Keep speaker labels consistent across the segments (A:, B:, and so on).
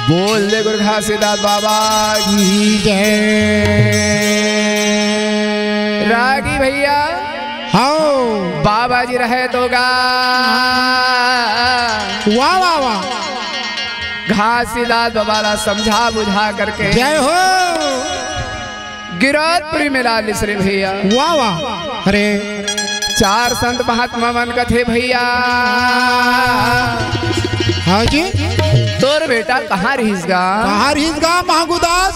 A: बोल दे गुरु घासीदास बाबा की जय। रागी भैया
B: हाँ
A: बाबा जी रहे तो गा
B: वाह वाह वाह
A: घासीदास बाबा ला समझा बुझा करके
B: जय हो
A: गिरौदपुरी में लाल श्री भैया
B: वाह वाह। अरे
A: 4 संत महात्मा मन कथे भैया
B: हाँ जी
A: तोर बेटा कहाँ रहीसगा
B: महागुदास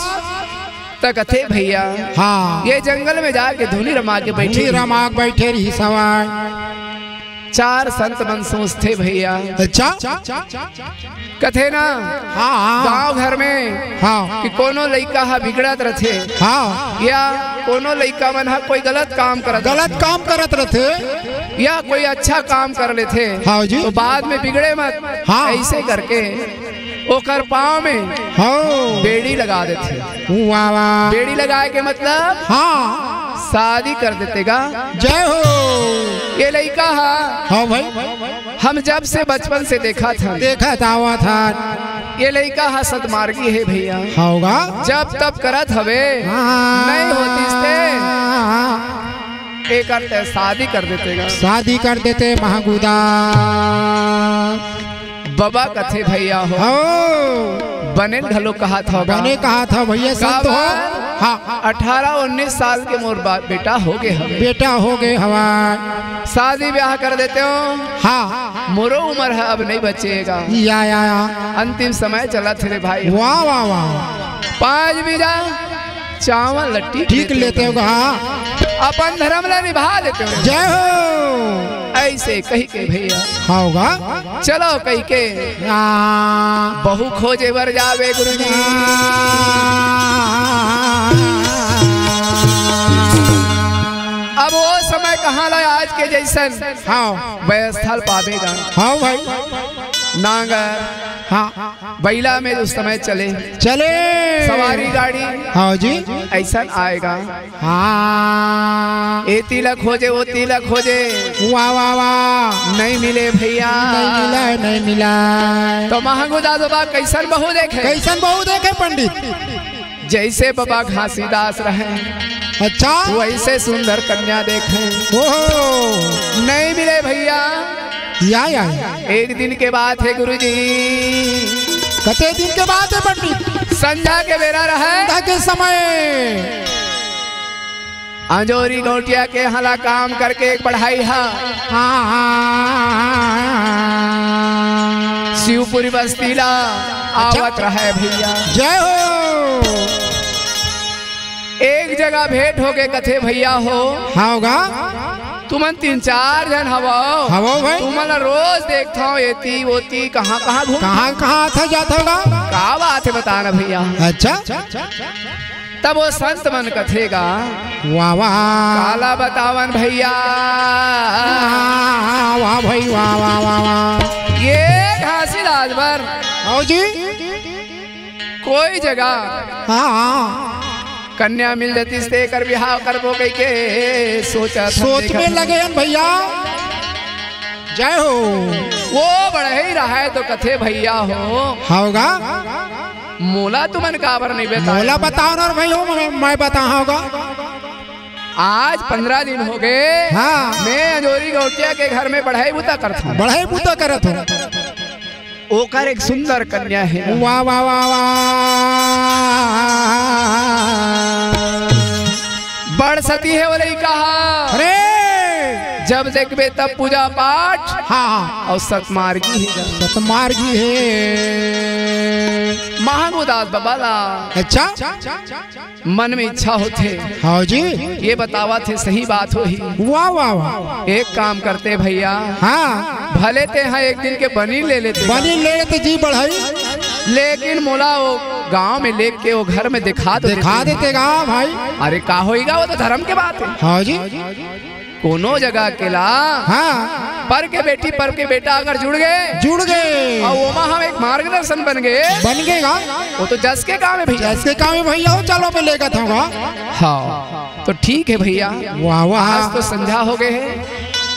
A: त कथे भैया
B: हाँ
A: ये जंगल में जाके धुनी रमा के बैठे
B: बैठे रही सवार
A: 4 संत मन सोचते भैया
B: अच्छा
A: कथे ना
B: हाँ
A: गांव घर में
B: हाँ
A: कि कोनो लइका हा बिगड़त रथे
B: हाँ
A: या कोनो लइका मन हा कोई गलत काम करत
B: रहते
A: या कोई अच्छा काम कर लेते
B: हाँ जी
A: तो बाद में बिगड़े मत
B: हाँ
A: ऐसे करके ओकर पाँव में
B: हाँ
A: बेड़ी लगा देते।
B: वाह वाह
A: बेड़ी लगाए के मतलब
B: हाँ
A: शादी कर देतेगा।
B: जय हो
A: ये लइका हा
B: हाँ भाई
A: हम जब से बचपन से देखा था ये लइका हा सतमार्गी है भैया
B: होगा
A: जब तब करत हवे नहीं होती एक करते शादी कर देतेगा।
B: शादी कर देते महागुदास
A: बाबा कथे भैया हो बने घलो कहा था भैया संत हो हाँ 18-19 साल के मोर बेटा हो गए हवा शादी ब्याह कर देते हो
B: हाँ
A: मोरो उम्र है अब नहीं बचेगा
B: या
A: अंतिम समय चला थे भाई।
B: वाह वाह वाह 5
A: बीघा चावल लट्टी
B: ठीक लेते हो
A: अपन धर्म ला निभा लेते हो।
B: जय हो
A: ऐसे कही के भैया
B: होगा
A: चलो कही के बहु खोजे बर जावे गुरुजी अब वो समय कहाँ ला आज के जैसन
B: हाँ
A: व्यवस्थल पावेगा।
B: हाँ भाई
A: नांगर
B: हाँ
A: बैला में उस समय चले सवारी गाड़ी
B: हाँ जी
A: ऐसा आएगा।
B: हाँ
A: ए तिलक खोजे वो तिलक खोजे
B: वाह वाह वाह
A: नहीं मिले भैया
B: नहीं मिला
A: तो महागुदास बाबा कैसन बहु देखे
B: पंडित
A: जैसे बाबा घासीदास रहे
B: अच्छा
A: वैसे सुंदर कन्या देखे नहीं मिले भैया।
B: या
A: एक दिन के बाद है गुरुजी
B: कते दिन के बाद है पंडित
A: संध्या के बेरा रहे
B: के समय
A: अंजोरी गौटिया के हला काम करके एक पढ़ाई हा शिवपुरी बस्तीला आवत रहे भैया।
B: जय हो
A: एक जगह भेंट हो गए कथे भैया
B: होगा
A: तुमन 3-4 जन हवो
B: भाई
A: तुमन रोज देखता हूँ एती ओती कहाँ
B: था जाता होगा
A: का बात है बताना भैया।
B: अच्छा
A: तब वो संत मन कथेगा
B: वाह वाह
A: काला बतावन भैया
B: वाह भाई वाह वाह वाह
A: ये घासीदास बर
B: जी
A: कोई जगह
B: हाँ
A: कन्या मिल जाती से कर बिहाव करबो कई के सोच
B: में लगे भैया। जय हो
A: वो बड़ा ही रहा है तो कथे भैया
B: होगा
A: मोला तुमन काबर नहीं
B: मोला बताओ ना भाई मैं बता होगा
A: आज 15 दिन हो गए
B: हाँ
A: मैं अंजोरी गौटिया के घर में बढ़ाई बूता करत हूँ ओकर एक सुंदर कन्या है।
B: वाह वाह वाह वाह
A: बड़ सती है बोले कहा
B: अरे
A: जब देखबे तब पूजा पाठ
B: हाँ
A: और सतमार्गी है महागुदास बाबाला
B: अच्छा
A: मन में इच्छा होते।
B: हाँ जी
A: ये बतावा थे सही बात हो ही।
B: वाह वाह वाह।
A: एक काम करते भैया,
B: हाँ
A: भले ते हाँ एक दिन के बनी ले लेते,
B: बनी ले लेते जी बढ़ाई,
A: लेकिन मोला वो गांव में लेके वो घर में दिखा
B: देते गा भाई।
A: अरे का होएगा, वो तो धर्म के बात है।
B: हाँ जी
A: कोनो जगह अकेला
B: हाँ
A: पर के बेटा अगर जुड़ गए और वो हम एक मार्गदर्शन बन गए गा, वो तो जस के काम है भैया,
B: जस के काम है भैया। वो चलो पे लेकर था।
A: हाँ तो ठीक है भैया।
B: वाह वाह।
A: आज तो संध्या हो गए है,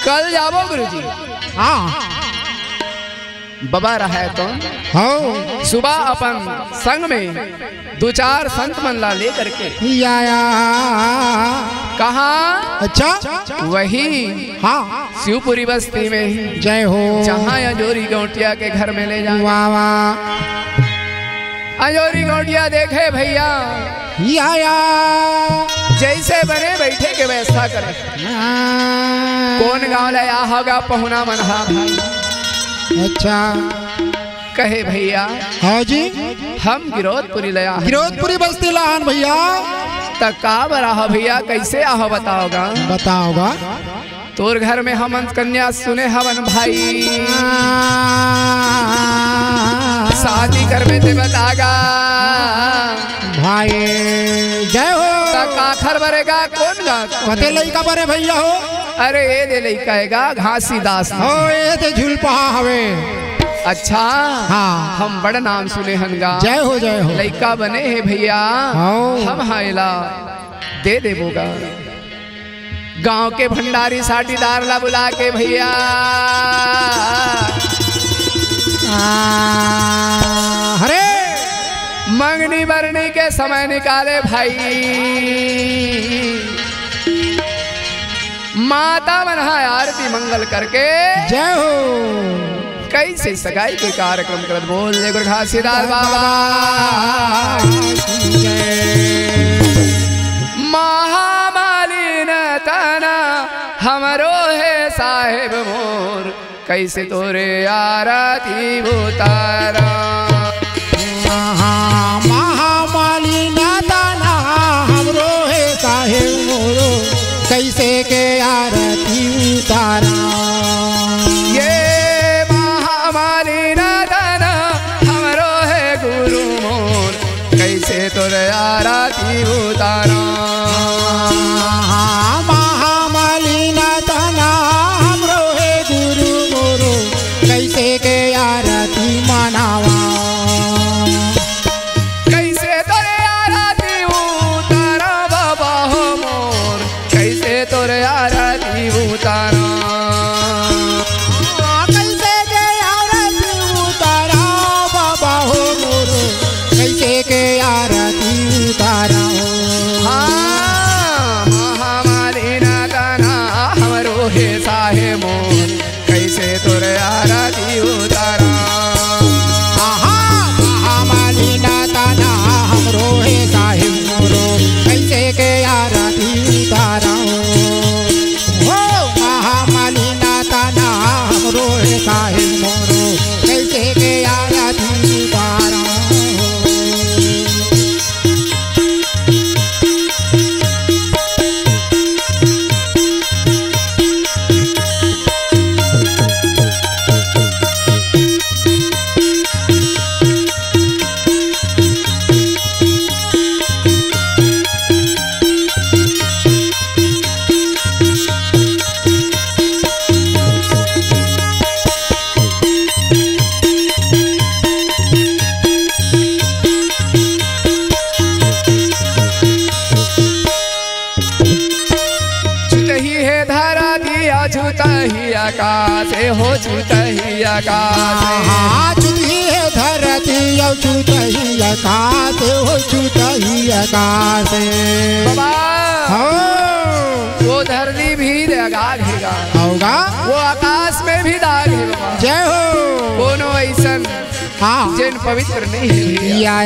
A: कल जाबो गुरुजी।
B: हाँ
A: बाबा रहा है तो
B: हाँ
A: सुबह अपन संग में 2-4 संत मन ला ले करके कहा।
B: अच्छा
A: वही
B: हाँ
A: शिवपुरी बस्ती में
B: जय हो,
A: जहाँ अजोरी गौटिया के घर में ले जाए।
B: वाह वाह।
A: अजोरी गौटिया देखे भैया जैसे बने बैठे के व्यवस्था करे। कौन गाँव लाया होगा पहुना मनहा भाई।
B: अच्छा
A: कहे भैया
B: हाँ जी
A: हम गिरोधपुरी लया,
B: गिरोधपुरी बस्ती लान भैया।
A: तक का बरा भैया, कैसे आह बताओगा?
B: बताओगा
A: तोर घर में हम कन्या सुने हवन भाई, शादी कर में ते बतागा
B: भाई। जय हो।
A: काखर बरेगा कौन गा?
B: कते लइका बरे भैया हो?
A: अरे ये दे लइका हैगा घासीदास
B: हो, ये ते झुलपहा हवे।
A: अच्छा
B: हाँ
A: हम बड़ा नाम सुने हनगा।
B: जय हो जय हो।
A: लइका बने है भैया हम हाइला दे देबोगा। गांव के भंडारी साटीदार ला बुला के भैया
B: अरे
A: मंगनी भरनी के समय निकाले भाई। माता मनहा आरती मंगल करके
B: जय हो।
A: कैसे सगाई के कार्यक्रम करत बोल ले गुरु घासीदास बाबा। महामालिन तना हमरो है साहेब मोर, कैसे तोरे आरती उतारा।
B: महामालिन तना हमरो है साहेब मोरो, कैसे के आरती उतारा।
A: तोरे आरती उतारा।
B: महामालिन तना हमरो है गुरु मोरो, कैसे के आरती मनावा।
A: कैसे तोरे आरती उतारा बाबा हो मोर, कैसे तोरे आरती उतारा।
B: कैसे के आरती उतारा बाबा हो मोरो, कैसे के आरती उतारा।
A: हाँ महामालिन तना हमरो है साहे मोर, कैसे तोरे आरती उतारा।
B: महामालिन तना हमरो है साहे मोरो, कैसे के आरती उतारा। हो महामालिन तना हमरो है साहे मोरो, कैसे के आरती उतारा।
A: आकाश हो छूटही आकाश।
B: छूटी है धरती और छूटही आकाश हो छूटही आकाश।
A: वो धरती भी दाग हैगा
B: होगा,
A: वो आकाश में भी दाग है।
B: जय हो।
A: कोनो ऐसन जिन पवित्र नहीं है।
B: या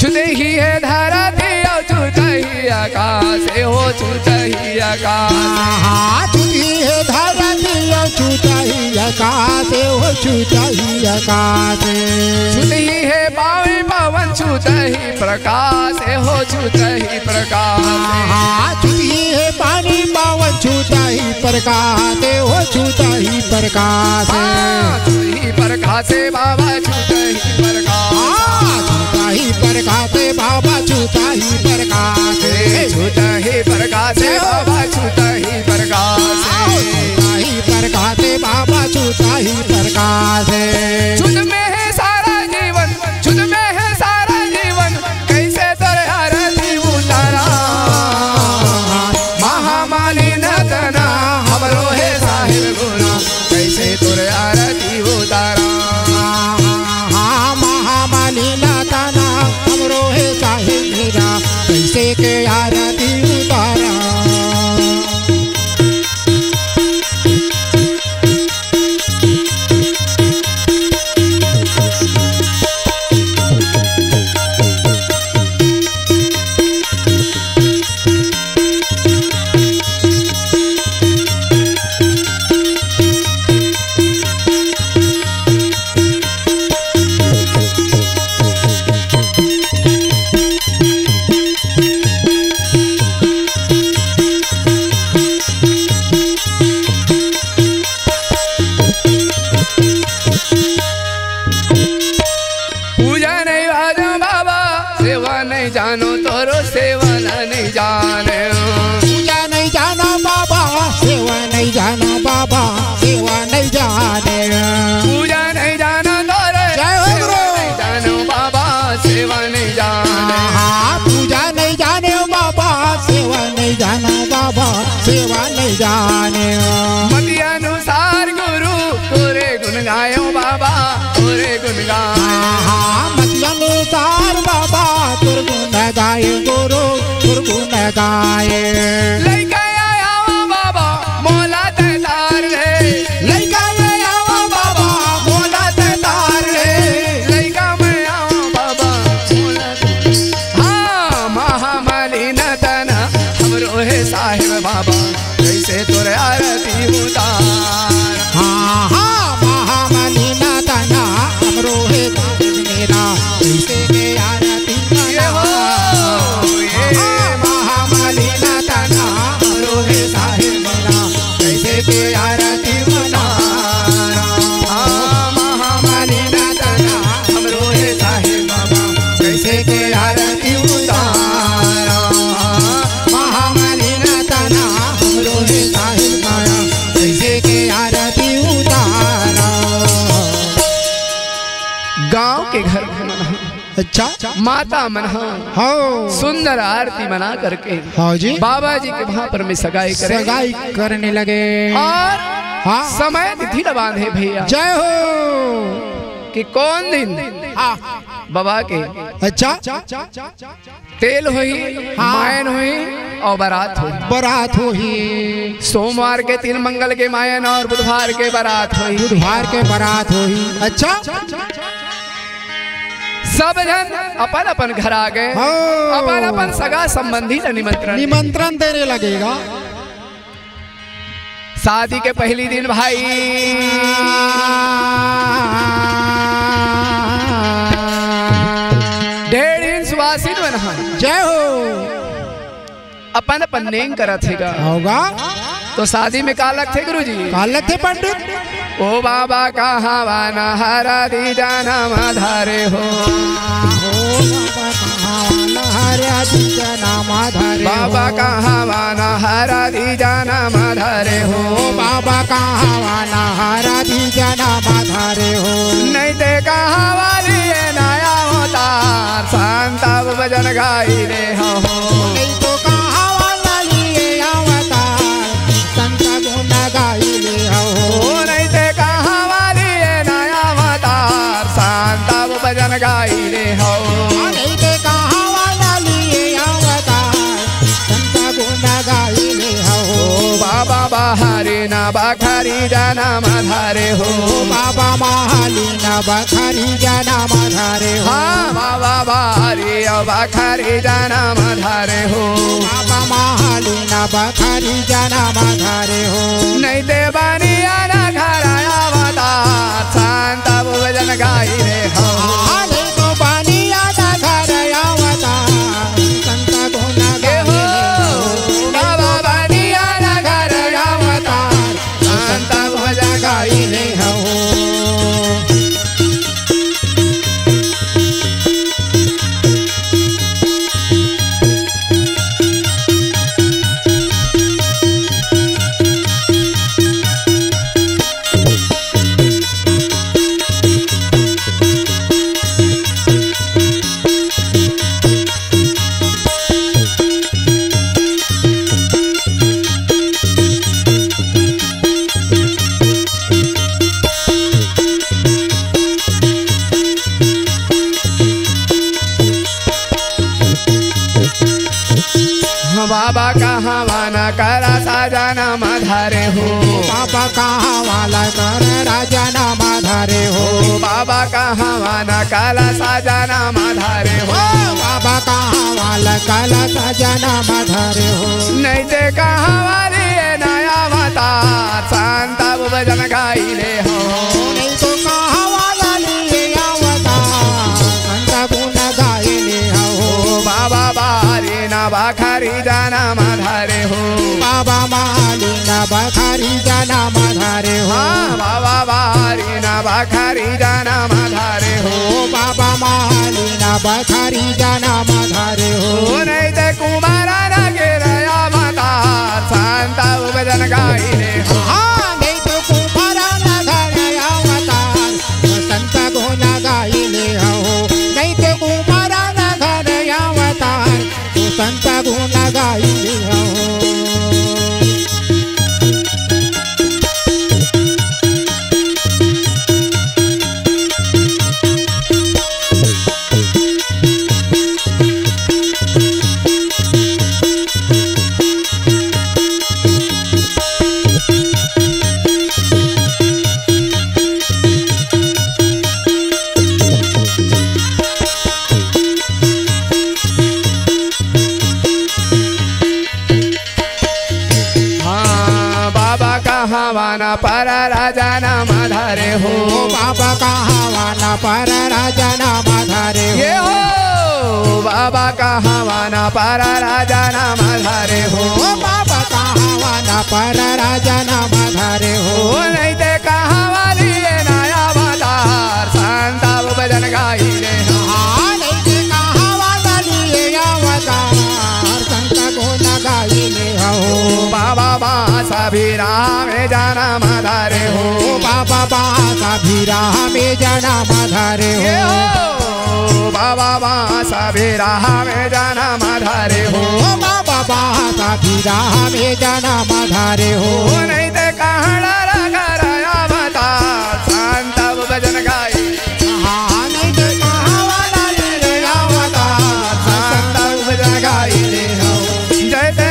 A: छूटे ही है धरती और छूटही आकाश हो छूटही आकाश।
B: छूटी है धरती और छूटही कासे हो छूटही कासे।
A: छूटही है पावे पावन छूटही प्रकाश हो छूटही प्रकाश।
B: छूटही है पानी पावन छूटही प्रकाश हो छूटही प्रकाश।
A: छूटही प्रकाश बाबा छूटही प्रकाश।
B: छूटही प्रकाश बाबा छूटही प्रकाश।
A: छूटही प्रकाश बाबा छूटही प्रकाश।
B: छूटही प्रकाश बाबा छूटही प्रकाश।
A: छुट में है सारा जीवन, छुट में है सारा जीवन, कैसे तोरे आरती उतारा। महामाली नतना हमरो है साहिब गुना, कैसे तोरे आरती उतारा।
B: महामाली नतना हमरो है साहिब गुना, कैसे के आरती उतारा।
A: जानो तोरो सेवा नहीं जाने।
B: पूजा नहीं जाना बाबा, सेवा नहीं जाना बाबा, सेवा नहीं जाने।
A: पूजा नहीं जाना तोरे, सेवा नहीं जानो बाबा, सेवा नहीं जाने।
B: पूजा नहीं जाने बाबा, सेवा नहीं जाना बाबा, सेवा नहीं जाने।
A: मति अनुसार गुरु तोरे गुण गायो बाबा, तोरे गुण गायो।
B: मति अनुसार बाबा तुर गुण गाए गुरु तुर गुण गाए।
A: लइका आया बाबा मोला तेदार रे, लइका आया बाबा मोला तेदार रे, लइका में आया बाबा मोला। हाँ महामाली नतना हमरो है साहिब बाबा, कैसे तोरे आरती उतार।
B: हाँ हाँ महामाली नतना हमरो है साहिब मेरा, कैसे के आरती उतार। महामाली नतना हमरो है साहिब मेरा, कैसे के आरती उतार।
A: महामाली नतना हमरो है साहिब बाबा, कैसे के आरती उतार।
B: महामाली नतना हमरो है साहिब माया, कैसे के आरती उतार।
A: गांव के घर मना,
B: अच्छा
A: माता मना
B: हाँ
A: सुंदर आरती मना करके
B: हाँ जी
A: बाबा जी के वहां पर में सगाई करे,
B: सगाई करने लगे।
A: और
B: हाँ
A: समय तिथि न बांधे भैया।
B: जय हो
A: कि कौन दिन बाबा के
B: अच्छा
A: तेल हुई, मायन हुई और बारात हुई।
B: बारात हुई
A: सोमवार के तीन, मंगल के मायन और बुधवार के बारात हुई।
B: बुधवार के बारात हुई। अच्छा
A: सब जन अपन अपन घर आ गए, अपन अपन सगा संबंधी का
B: निमंत्रण देने लगेगा।
A: शादी के पहली दिन भाई डेढ़ दिन सुवासिन बना।
B: जय हो
A: अपन अपन नेंग करत
B: होगा।
A: तो शादी में का लग थे गुरु जी?
B: का लग थे पंडित?
A: ओ बाबा कहाँ वाना हरा दी जाना माधारे हो, बाबा कहाँ वाना हरा दी जाना माधारे हो,
B: बाबा कहाँ वाना हरा दी जाना माधारे हो।
A: नहीं ते कहाँ वाली नया होता शांता भजन गाई रे हो।
B: नहीं तो कहाँ वाला लिए आवता संत गुण गाई ले हो।
A: नहीं ते कहाँ वाली नया होता शांता भजन गाई रे हो।
B: नहीं ते कहाँ वाला लिए आवता संत गुण गाई ले हो।
A: बाबा बहारी ना बखारी जाना माधारे हो,
B: बाबा महाली ना बखारी जाना माधारे हो।
A: हाँ बाबा बहारी और बखारी जाना माधारे हो,
B: बाबा महाली ना ना बखारी जाना माधारे हो
A: नहीं दे बनिया ना घराया अवतार शांता भजन गाई रे हो
B: नहीं तो बनिया ना घराया अवतार संता गुना गाई
A: बाबा बनिया ना घराया अवतार शांता भजन गाई रे हो बाबा कहाँ वाना करा साजना माधारे हो
B: बाबा कहाँ वाला कर राजना माधारे हो
A: बाबा कहाँ वाना काला साजना माधारे हो
B: बाबा कहाँ वाला काला साजना माधारे हो
A: नहीं ते कहाँ वाली नया अवतार शांता भजन गाई ले हो
B: नहीं तो कहाँ वाला लिए अवतार संता गुण गाई ले हो
A: बाबा बारी ना बाखारी जाना माधारे हो
B: बाबा माली ना बखारी जाना माधारे हो
A: बाबा बारी ना बाखारी जाना माधारे हो
B: बाबा माली ना बखारी जाना माधारे हो
A: नहीं ते कुमारा ना गिरया अवतार शांता भजन गाई ले हो
B: नहीं तो कुमारा ना घराया अवतार संता गुना गाई ले हो नहीं तो कुमारा ना घराया अवतार संता गुना गाई ले हो वाना पर राजा ना माधारे हो बाबा कहाँ वाना पर राजा ना माधारे हो ये हो बाबा कहाँ वाना पर राजा ना माधारे हो बाबा कहाँ वाना पर राजा ना माधारे हो नहीं ते कहाँ वाली नया अवतार शांता भजन गाई रे नहीं ते कहाँ वाली अवतार संता गुण गाई ले हो बाबा बासा भी राम जाना माधारे हो बाबा बासा भी राम जाना माधारे हो बाबा बासा भी राम जाना माधारे हो बाबा बासा भी राम जाना माधारे हो नहीं ते कहाँ घराया अवतार शांता भजन गाई नहीं ते कहाँ वाला ले अवतार शांता भजन गाई ले हो जय ते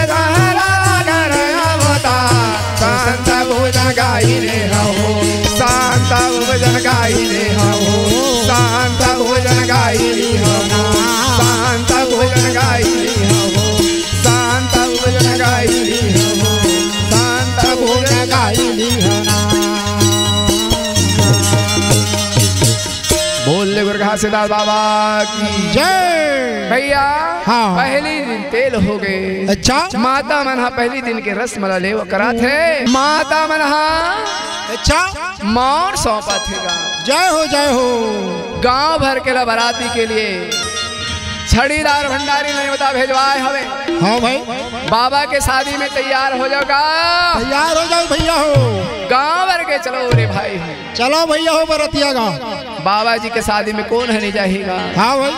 B: शांता भजन गाई रे हो शांता भजन गाई रे हो शांता भजन गाई रे हो शांता भजन गाई रे हो शांता भजन गाई रे हो शांता भजन गाई रे हो बोल गुरु घासीदास बाबा की जय भैया पहली दिन तेल हो गए अच्छा माता मनहा पहली दिन के रस मला ले करा थे माता मनहा अच्छा मौन सौंपा थे जय हो गांव भर के बराती के लिए छड़ीदार भंडारी ने बता भेजवाए हवे हाँ भाई बाबा के शादी में तैयार हो जाओगा तैयार हो जाओ भैया हो गांव भर के चलो रे भाई चलो भैया हो बरतिया गाँव बाबा जी के शादी में कौन है नहीं जाएगा हाँ भाई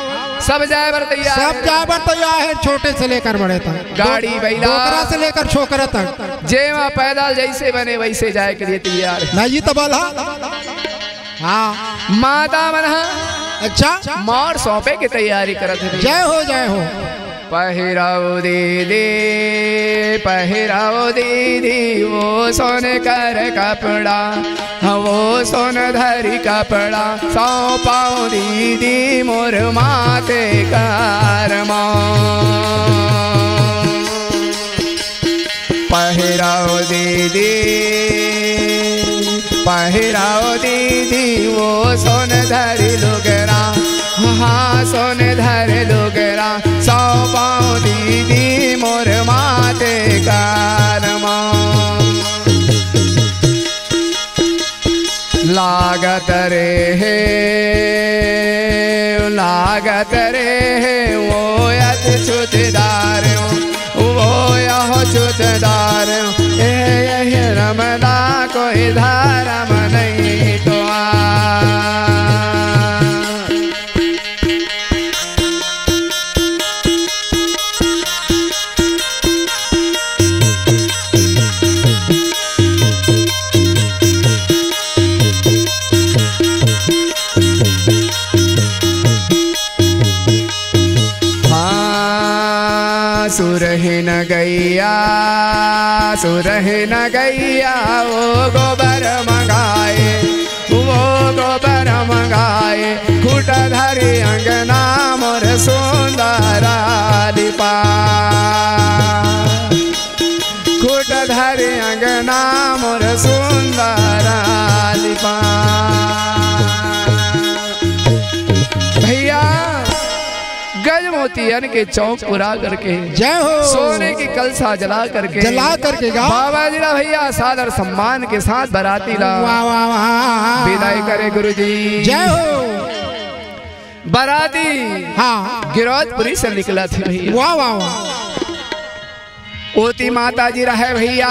B: सब जाए बर तैयार है छोटे से लेकर बड़े तक गाड़ी बैला से लेकर छोकरा तक जेवा पैदल जैसे बने वैसे जाए के लिए तैयार ना जी तो बोला हाँ माता मनहा अच्छा मोर सौंपे की तैयारी करत है जय हो पहिराओ दीदी वो सोन कर कपड़ा वो सोन धरी कपड़ा सौंपाओ दीदी मोर माते कर धरी लुगरा, हाँ सोने धरे लुगरा, 100 पाँव दीदी मोर माते कारमा। लागत रे वो यत छुतदार, वो यह छुतदार, ये रमदा कोई धर्म नहीं तो सुरहीन गैया वो गोबर मंगाए, खुट धरी अंगना मोर सुंदरा लिपा, खुट धरी अंगना मोर सुंदरा लिपा। भैया गजमोतियन के चौक पूरा करके
A: जय हो,
B: सोने की कलसा जला करके बाबा जी ला भैया सादर सम्मान के साथ बराती ला विदाई करे गुरुजी।
A: जय हो।
B: बराती
A: हाँ
B: गिरौदपुरी से निकला थी भैया।
A: वाह वाह वाह।
B: ओती माता जी रहे भैया,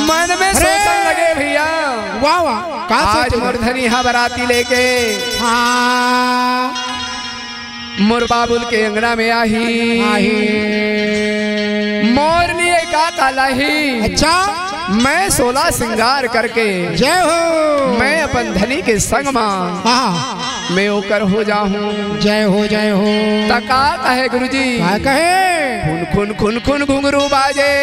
B: मन में सोचने लगे भैया,
A: वाह वाह
B: आज मुरधनी हा बराती लेके मोर बाबुल के अंगना में आही, मोर लिए का कालाही।
A: अच्छा
B: मैं 16 श्रृंगार करके
A: जय हो,
B: मैं अपन धनी के संग मां मैं ओकर हो जाऊं।
A: जय हो जय हो।
B: तका कहे गुरुजी,
A: क्या कहे?
B: खुन खुन खुन खुन घुंघरू बाजे,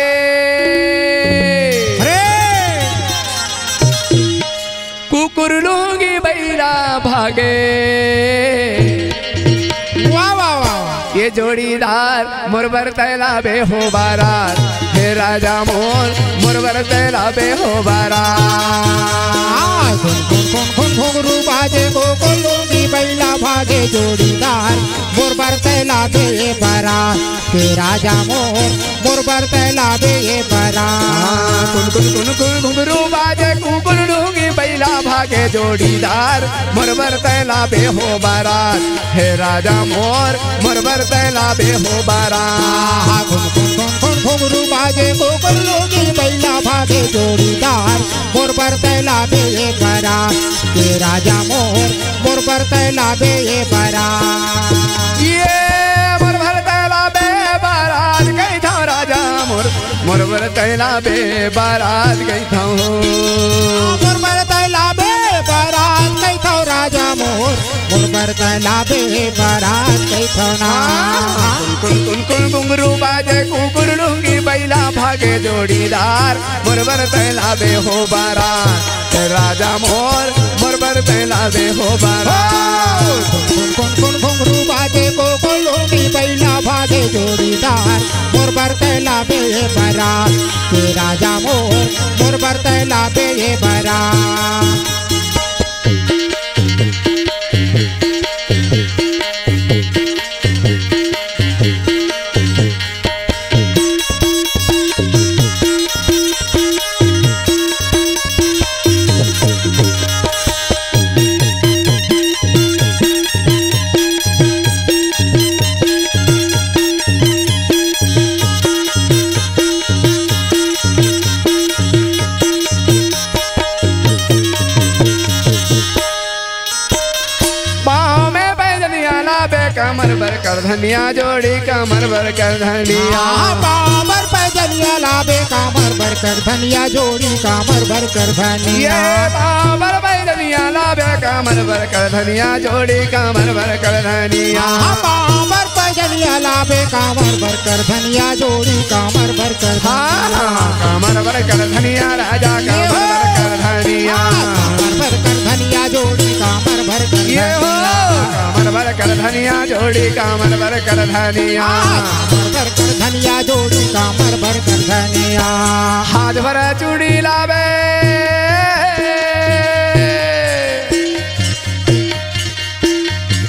B: कुकुर लूंगी बैला भागे।
A: वाह वाह वाह।
B: ये जोड़ीदार मुरबर तैला बे हो बारात, हे राजा मोर मुरबर तैला बे हो बारात।
A: खुन खुन खुन खुन घुंघरू बाजे, कुकुर लूंगी बैला भागे, जोड़ीदार मुरबर तैला बे बारात, हे राजा मोर मुरबर तैला बे बारात।
B: कुन कुन कुन कुन घुंघरू बाजे, कुकुर लूंगी बैला भागे, जोड़ीदार मुरबर तैला बे हो बारात, हे राजा मोर मुरबर तैला बे हो बारात।
A: खुन खुन खुन खुन घुंघरू बाजे, कुकुर लूंगी बैला भागे, जोड़ीदार मुरबर तैला बे बारात, हे राजा मोर मुरबर तैला बे बारात।
B: ये मुरबर तैला बे बारात गई था राजा मोर, मुरबर तैला बे बारात गई था,
A: मुरबर तैला बे बारात गई था राजा मोर, मुरबर तैला बे बारात गई था ना।
B: कुन कुन कुन घुंघरू बाजे, कुकुर लूंगी बैला भागे, जोड़ीदार मुरबर तैला बे हो बारात, राजा मोर मुरबर तैला बे हो बारात।
A: कुन कुन कुन घुंघरू बाजे, कुकुर लूंगी बैला भागे, जोड़ीदार मुरबर तैला बे बारात, के राजा मोर मुरबर तैला बे बारात।
B: कमर भर कर धनिया जोड़ी, कमर भर कर धनिया,
A: कमर पे धनिया लाबे, कमर भर कर धनिया जोड़ी, कमर भर कर धनिया।
B: कमर पे धनिया लाबे, कमर भर कर धनिया जोड़ी, कमर भर कर धनिया,
A: कमर पे धनिया लाबे, कमर भर कर धनिया जोड़ी, कमर भर कर
B: कमर भर कर धनिया राजा, कमर भर कर धनिया,
A: कमर भर कर धनिया जोड़ी, कमर भर कर
B: ये हो कमर भर कर कर धनिया जोड़ी कामर भर कर धनिया
A: कर धनिया जोड़ी कामर भर कर धनिया
B: हाथ भर चूड़ी लावे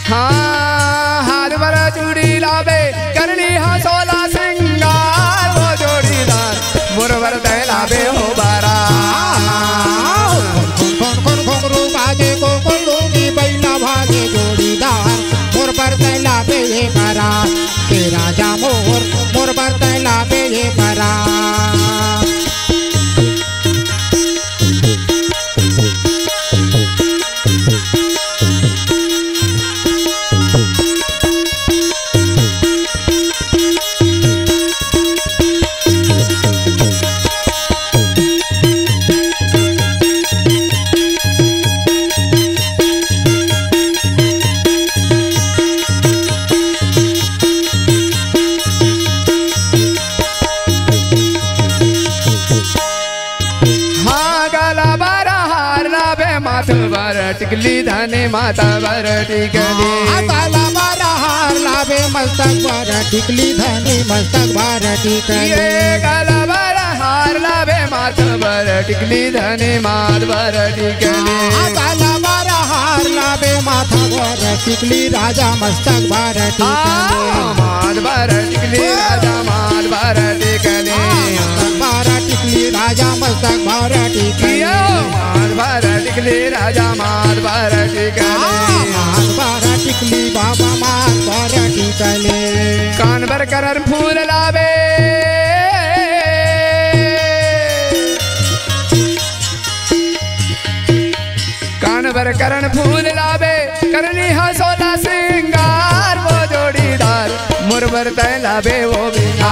B: हाँ हाथ भर चूड़ी लावे करनी हाँ 16 श्रृंगार वो जोड़ीदार मुरवर दहलावे हो बारा
A: घुंघरू बाजे को लूंगी बैला भागे जोड़ीदार मोर पर दहलावे ये बारा के राजा मोर पर दहलावे ये बारा
B: टिकली धने माता बर टिकली
A: काला बारा हार लावे मस्तक बार टिकली धने मस्तक बार टिकली
B: ये काला बारा हार लावे माता बर टिकली धने मात बर टिकली
A: काला बारा हार लावे माथा बर टिकली राजा मस्तक बार टिकली
B: मात बर टिकली राजा मात बर टिकली
A: बार टिकली राजा मस्तक बार टिकली
B: मात बर टिकली राजा मात बर
A: टिकली बाबा मात बर टिकली
B: कान भर कर फूल लावे कान भर करण फूल लावे करनी हाँ 16 श्रृंगार वो जोड़ीदार मुरबर तैलावे वो बिना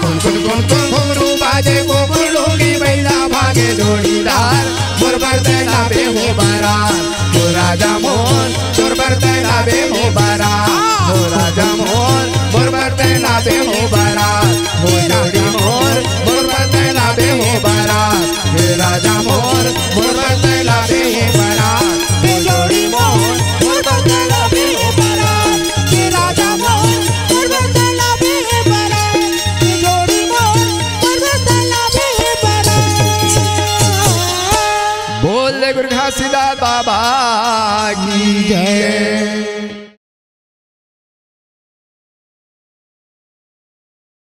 A: कुन कुन कुन कुन घुंघरू बाजे को लूंगी बैला भागे जोड़ीदार मुरबर तैलावे हो बारा
B: हो राजा मोहन मुरबर तैलावे हो बारा हो राजा मोहन मुरबर तैलावे हो बारा हो जोड़ी मोहन मुरबर तैलावे हो बारा हे राजा मोहन मुरबर तैलावे हो बारा हे जोड़ी मोहन मुरबर तैलावे हो बारा
A: हे राजा मोहन मुरबर तैलावे हो बारा हे जोड़ी मोहन मुरबर तैलावे हो बारा
B: बोल गुरु घासीदास बाबा की जय।